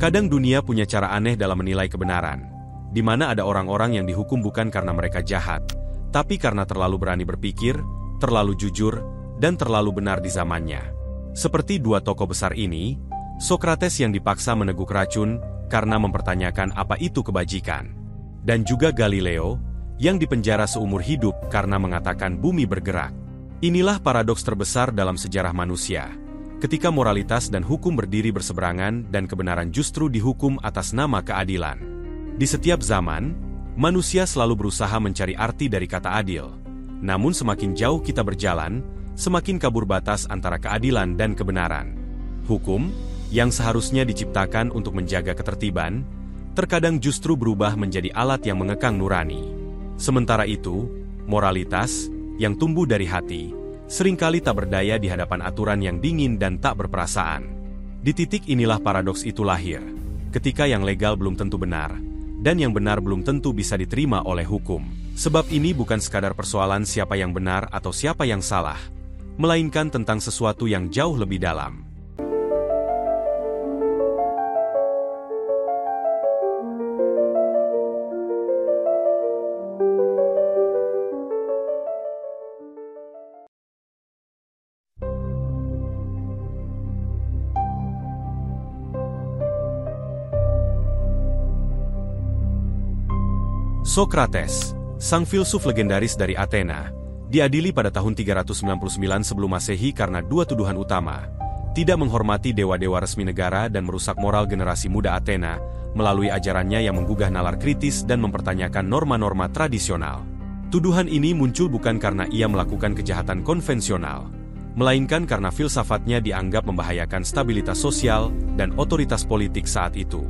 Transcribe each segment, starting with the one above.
Kadang dunia punya cara aneh dalam menilai kebenaran, di mana ada orang-orang yang dihukum bukan karena mereka jahat, tapi karena terlalu berani berpikir, terlalu jujur, dan terlalu benar di zamannya. Seperti dua tokoh besar ini, Sokrates yang dipaksa meneguk racun karena mempertanyakan apa itu kebajikan, dan juga Galileo yang dipenjara seumur hidup karena mengatakan bumi bergerak. Inilah paradoks terbesar dalam sejarah manusia, ketika moralitas dan hukum berdiri berseberangan dan kebenaran justru dihukum atas nama keadilan. Di setiap zaman, manusia selalu berusaha mencari arti dari kata adil. Namun semakin jauh kita berjalan, semakin kabur batas antara keadilan dan kebenaran. Hukum, yang seharusnya diciptakan untuk menjaga ketertiban, terkadang justru berubah menjadi alat yang mengekang nurani. Sementara itu, moralitas, yang tumbuh dari hati, seringkali tak berdaya di hadapan aturan yang dingin dan tak berperasaan. Di titik inilah paradoks itu lahir, ketika yang legal belum tentu benar, dan yang benar belum tentu bisa diterima oleh hukum. Sebab ini bukan sekadar persoalan siapa yang benar atau siapa yang salah, melainkan tentang sesuatu yang jauh lebih dalam. Sokrates, sang filsuf legendaris dari Athena, diadili pada tahun 399 sebelum Masehi karena dua tuduhan utama: tidak menghormati dewa-dewa resmi negara dan merusak moral generasi muda Athena melalui ajarannya yang menggugah nalar kritis dan mempertanyakan norma-norma tradisional. Tuduhan ini muncul bukan karena ia melakukan kejahatan konvensional, melainkan karena filsafatnya dianggap membahayakan stabilitas sosial dan otoritas politik saat itu.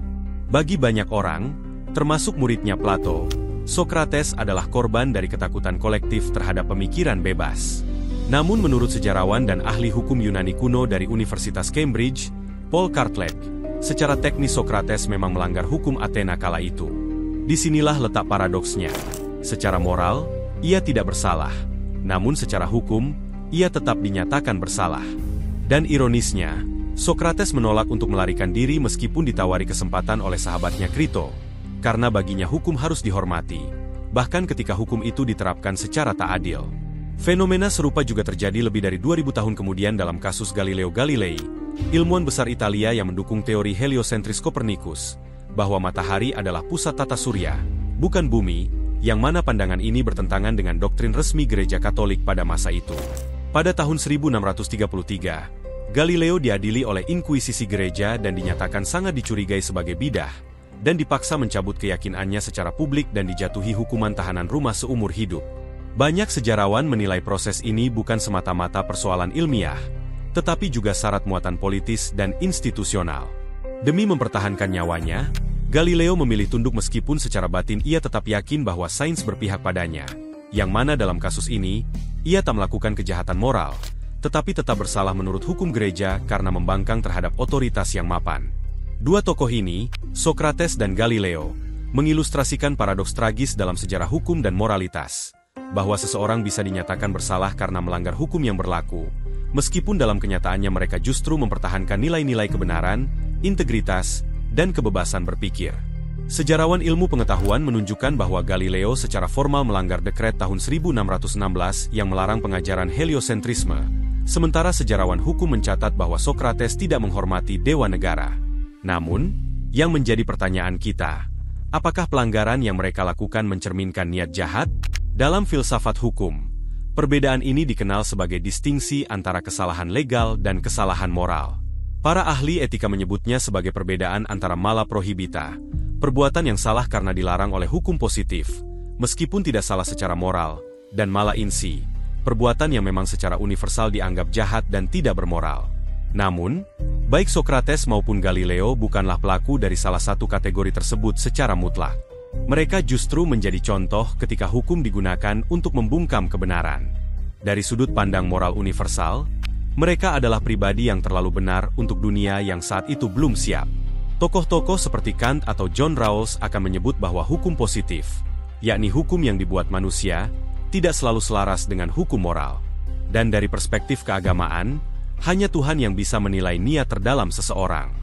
Bagi banyak orang, termasuk muridnya Plato, Sokrates adalah korban dari ketakutan kolektif terhadap pemikiran bebas. Namun menurut sejarawan dan ahli hukum Yunani kuno dari Universitas Cambridge, Paul Cartledge, secara teknis Sokrates memang melanggar hukum Athena kala itu. Disinilah letak paradoksnya. Secara moral, ia tidak bersalah. Namun secara hukum, ia tetap dinyatakan bersalah. Dan ironisnya, Sokrates menolak untuk melarikan diri meskipun ditawari kesempatan oleh sahabatnya Crito, karena baginya hukum harus dihormati, bahkan ketika hukum itu diterapkan secara tak adil. Fenomena serupa juga terjadi lebih dari 2000 tahun kemudian dalam kasus Galileo Galilei, ilmuwan besar Italia yang mendukung teori heliosentris Kopernikus, bahwa matahari adalah pusat tata surya, bukan bumi, yang mana pandangan ini bertentangan dengan doktrin resmi Gereja Katolik pada masa itu. Pada tahun 1633, Galileo diadili oleh Inkuisisi Gereja dan dinyatakan sangat dicurigai sebagai bidah, dan dipaksa mencabut keyakinannya secara publik dan dijatuhi hukuman tahanan rumah seumur hidup. Banyak sejarawan menilai proses ini bukan semata-mata persoalan ilmiah, tetapi juga syarat muatan politis dan institusional. Demi mempertahankan nyawanya, Galileo memilih tunduk meskipun secara batin ia tetap yakin bahwa sains berpihak padanya, yang mana dalam kasus ini, ia tak melakukan kejahatan moral, tetapi tetap bersalah menurut hukum gereja karena membangkang terhadap otoritas yang mapan. Dua tokoh ini, Sokrates dan Galileo, mengilustrasikan paradoks tragis dalam sejarah hukum dan moralitas, bahwa seseorang bisa dinyatakan bersalah karena melanggar hukum yang berlaku, meskipun dalam kenyataannya mereka justru mempertahankan nilai-nilai kebenaran, integritas, dan kebebasan berpikir. Sejarawan ilmu pengetahuan menunjukkan bahwa Galileo secara formal melanggar dekret tahun 1616 yang melarang pengajaran heliosentrisme, sementara sejarawan hukum mencatat bahwa Sokrates tidak menghormati dewa negara. Namun, yang menjadi pertanyaan kita, apakah pelanggaran yang mereka lakukan mencerminkan niat jahat? Dalam filsafat hukum, perbedaan ini dikenal sebagai distingsi antara kesalahan legal dan kesalahan moral. Para ahli etika menyebutnya sebagai perbedaan antara mala prohibita, perbuatan yang salah karena dilarang oleh hukum positif, meskipun tidak salah secara moral, dan mala insi, perbuatan yang memang secara universal dianggap jahat dan tidak bermoral. Namun, baik Sokrates maupun Galileo bukanlah pelaku dari salah satu kategori tersebut secara mutlak. Mereka justru menjadi contoh ketika hukum digunakan untuk membungkam kebenaran. Dari sudut pandang moral universal, mereka adalah pribadi yang terlalu benar untuk dunia yang saat itu belum siap. Tokoh-tokoh seperti Kant atau John Rawls akan menyebut bahwa hukum positif, yakni hukum yang dibuat manusia, tidak selalu selaras dengan hukum moral. Dan dari perspektif keagamaan, hanya Tuhan yang bisa menilai niat terdalam seseorang.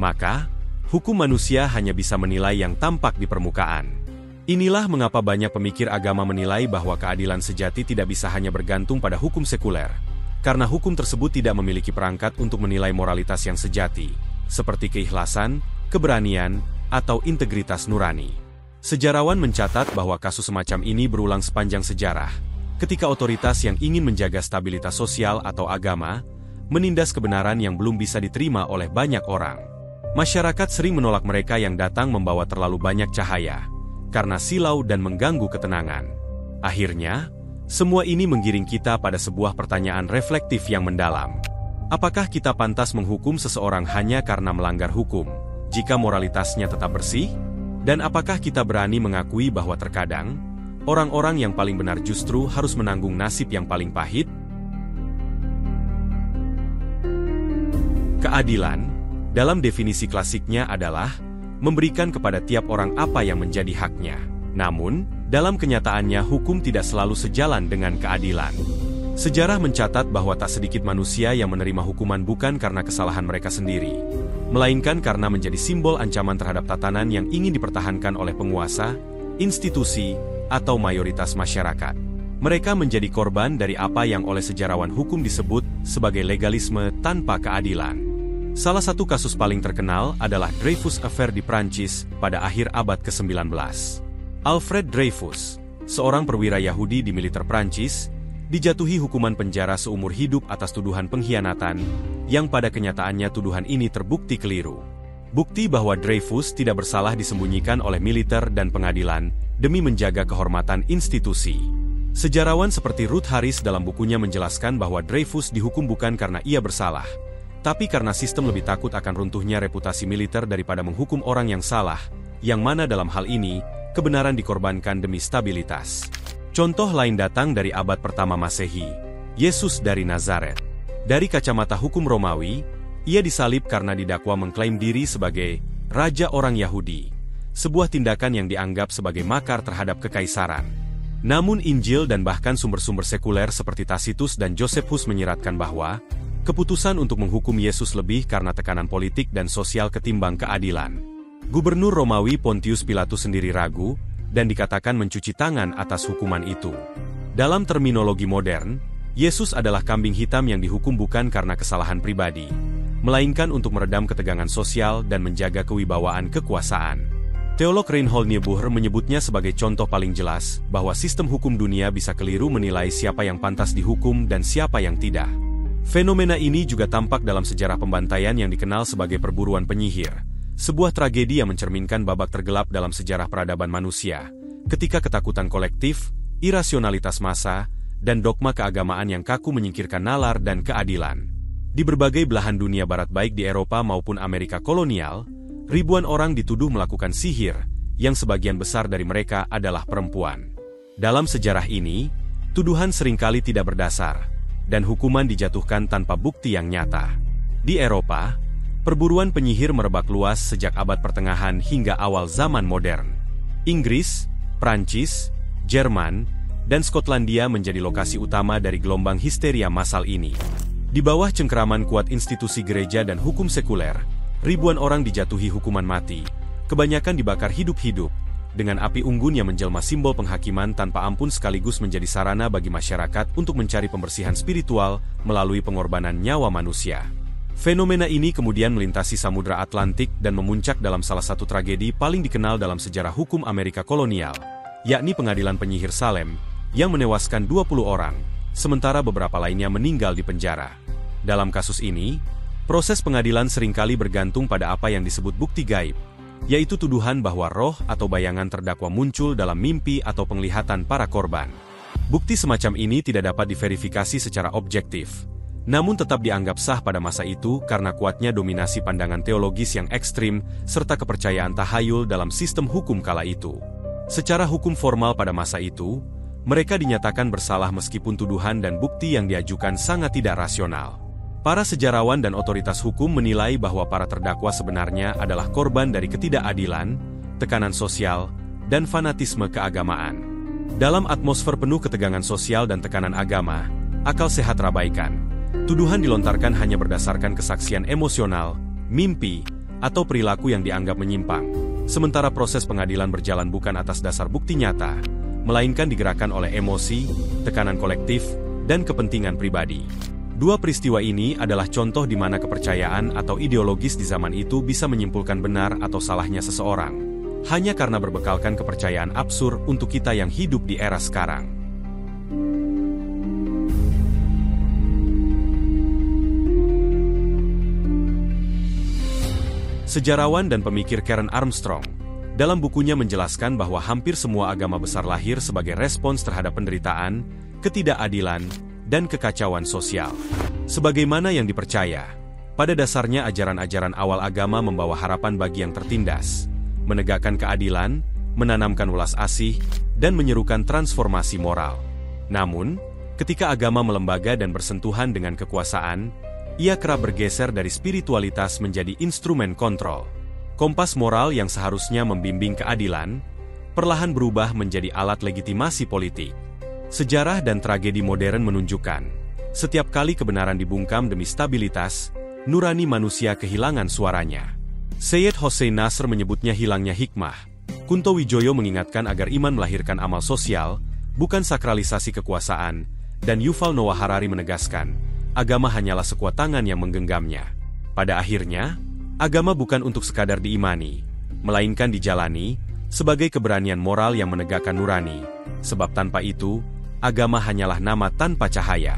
Maka, Hukum manusia hanya bisa menilai yang tampak di permukaan. Inilah mengapa banyak pemikir agama menilai bahwa keadilan sejati tidak bisa hanya bergantung pada hukum sekuler, karena hukum tersebut tidak memiliki perangkat untuk menilai moralitas yang sejati, seperti keikhlasan, keberanian, atau integritas nurani. Sejarawan mencatat bahwa kasus semacam ini berulang sepanjang sejarah, ketika otoritas yang ingin menjaga stabilitas sosial atau agama, menindas kebenaran yang belum bisa diterima oleh banyak orang. Masyarakat sering menolak mereka yang datang membawa terlalu banyak cahaya, karena silau dan mengganggu ketenangan. Akhirnya, semua ini menggiring kita pada sebuah pertanyaan reflektif yang mendalam. Apakah kita pantas menghukum seseorang hanya karena melanggar hukum, jika moralitasnya tetap bersih? Dan apakah kita berani mengakui bahwa terkadang, orang-orang yang paling benar justru harus menanggung nasib yang paling pahit? Keadilan, dalam definisi klasiknya adalah memberikan kepada tiap orang apa yang menjadi haknya. Namun, dalam kenyataannya hukum tidak selalu sejalan dengan keadilan. Sejarah mencatat bahwa tak sedikit manusia yang menerima hukuman bukan karena kesalahan mereka sendiri, melainkan karena menjadi simbol ancaman terhadap tatanan yang ingin dipertahankan oleh penguasa, institusi, atau mayoritas masyarakat. Mereka menjadi korban dari apa yang oleh sejarawan hukum disebut sebagai legalisme tanpa keadilan. Salah satu kasus paling terkenal adalah Dreyfus Affair di Prancis pada akhir abad ke-19. Alfred Dreyfus, seorang perwira Yahudi di militer Prancis, dijatuhi hukuman penjara seumur hidup atas tuduhan pengkhianatan, yang pada kenyataannya tuduhan ini terbukti keliru. Bukti bahwa Dreyfus tidak bersalah disembunyikan oleh militer dan pengadilan demi menjaga kehormatan institusi. Sejarawan seperti Ruth Harris dalam bukunya menjelaskan bahwa Dreyfus dihukum bukan karena ia bersalah, tapi karena sistem lebih takut akan runtuhnya reputasi militer daripada menghukum orang yang salah, yang mana dalam hal ini, kebenaran dikorbankan demi stabilitas. Contoh lain datang dari abad pertama Masehi, Yesus dari Nazaret. Dari kacamata hukum Romawi, ia disalib karena didakwa mengklaim diri sebagai Raja orang Yahudi, sebuah tindakan yang dianggap sebagai makar terhadap kekaisaran. Namun Injil dan bahkan sumber-sumber sekuler seperti Tacitus dan Josephus menyiratkan bahwa keputusan untuk menghukum Yesus lebih karena tekanan politik dan sosial ketimbang keadilan. Gubernur Romawi Pontius Pilatus sendiri ragu, dan dikatakan mencuci tangan atas hukuman itu. Dalam terminologi modern, Yesus adalah kambing hitam yang dihukum bukan karena kesalahan pribadi, melainkan untuk meredam ketegangan sosial dan menjaga kewibawaan kekuasaan. Teolog Reinhold Niebuhr menyebutnya sebagai contoh paling jelas bahwa sistem hukum dunia bisa keliru menilai siapa yang pantas dihukum dan siapa yang tidak. Fenomena ini juga tampak dalam sejarah pembantaian yang dikenal sebagai perburuan penyihir, sebuah tragedi yang mencerminkan babak tergelap dalam sejarah peradaban manusia, ketika ketakutan kolektif, irasionalitas massa, dan dogma keagamaan yang kaku menyingkirkan nalar dan keadilan. Di berbagai belahan dunia barat baik di Eropa maupun Amerika kolonial, ribuan orang dituduh melakukan sihir, yang sebagian besar dari mereka adalah perempuan. Dalam sejarah ini, tuduhan seringkali tidak berdasar, dan hukuman dijatuhkan tanpa bukti yang nyata. Di Eropa, perburuan penyihir merebak luas sejak abad pertengahan hingga awal zaman modern. Inggris, Prancis, Jerman, dan Skotlandia menjadi lokasi utama dari gelombang histeria massal ini. Di bawah cengkeraman kuat institusi gereja dan hukum sekuler, ribuan orang dijatuhi hukuman mati, kebanyakan dibakar hidup-hidup, dengan api unggun yang menjelma simbol penghakiman tanpa ampun sekaligus menjadi sarana bagi masyarakat untuk mencari pembersihan spiritual melalui pengorbanan nyawa manusia. Fenomena ini kemudian melintasi Samudra Atlantik dan memuncak dalam salah satu tragedi paling dikenal dalam sejarah hukum Amerika kolonial, yakni pengadilan penyihir Salem, yang menewaskan 20 orang, sementara beberapa lainnya meninggal di penjara. Dalam kasus ini, proses pengadilan seringkali bergantung pada apa yang disebut bukti gaib, yaitu tuduhan bahwa roh atau bayangan terdakwa muncul dalam mimpi atau penglihatan para korban. Bukti semacam ini tidak dapat diverifikasi secara objektif, namun tetap dianggap sah pada masa itu karena kuatnya dominasi pandangan teologis yang ekstrim serta kepercayaan tahayul dalam sistem hukum kala itu. Secara hukum formal pada masa itu, mereka dinyatakan bersalah meskipun tuduhan dan bukti yang diajukan sangat tidak rasional. Para sejarawan dan otoritas hukum menilai bahwa para terdakwa sebenarnya adalah korban dari ketidakadilan, tekanan sosial, dan fanatisme keagamaan. Dalam atmosfer penuh ketegangan sosial dan tekanan agama, akal sehat terabaikan. Tuduhan dilontarkan hanya berdasarkan kesaksian emosional, mimpi, atau perilaku yang dianggap menyimpang. Sementara proses pengadilan berjalan bukan atas dasar bukti nyata, melainkan digerakkan oleh emosi, tekanan kolektif, dan kepentingan pribadi. Dua peristiwa ini adalah contoh di mana kepercayaan atau ideologis di zaman itu bisa menyimpulkan benar atau salahnya seseorang, hanya karena berbekalkan kepercayaan absurd untuk kita yang hidup di era sekarang. Sejarawan dan pemikir Karen Armstrong, dalam bukunya menjelaskan bahwa hampir semua agama besar lahir sebagai respons terhadap penderitaan, ketidakadilan, dan kekacauan sosial. Sebagaimana yang dipercaya, pada dasarnya ajaran-ajaran awal agama membawa harapan bagi yang tertindas, menegakkan keadilan, menanamkan welas asih, dan menyerukan transformasi moral. Namun, ketika agama melembaga dan bersentuhan dengan kekuasaan, ia kerap bergeser dari spiritualitas menjadi instrumen kontrol. Kompas moral yang seharusnya membimbing keadilan, perlahan berubah menjadi alat legitimasi politik. Sejarah dan tragedi modern menunjukkan, setiap kali kebenaran dibungkam demi stabilitas, nurani manusia kehilangan suaranya. Syed Hossein Nasr menyebutnya hilangnya hikmah. Kunto Wijoyo mengingatkan agar iman melahirkan amal sosial, bukan sakralisasi kekuasaan, dan Yuval Noah Harari menegaskan, agama hanyalah sekuat tangan yang menggenggamnya. Pada akhirnya, agama bukan untuk sekadar diimani, melainkan dijalani, sebagai keberanian moral yang menegakkan nurani, sebab tanpa itu, agama hanyalah nama tanpa cahaya.